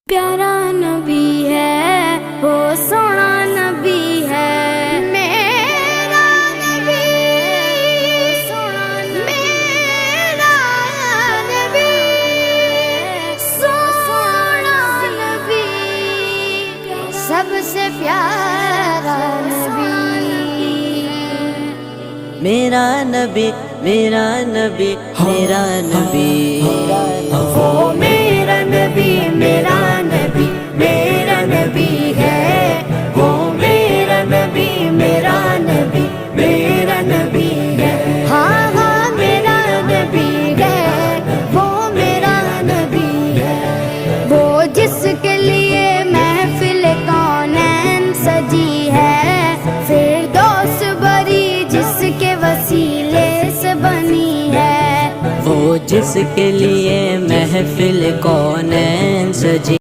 پیارا نبی ہے وہ سونا نبی ہے میرا نبی میرا نبی سونا نبی سب سے پیارا نبی میرا نبی میرا نبی میرا نبی وہ میرا نبی میرا نبی میرا نبی ہے وہ میرا نبی میرا نبی میرا نبی ہے ہاں ہاں میرا نبی ہے وہ میرا نبی ہے وہ جس کے لیے محفل کونین سجی ہے فردوس بری جس کے وسیلے سے بنی ہے وہ جس کے لیے محفل کونین سجی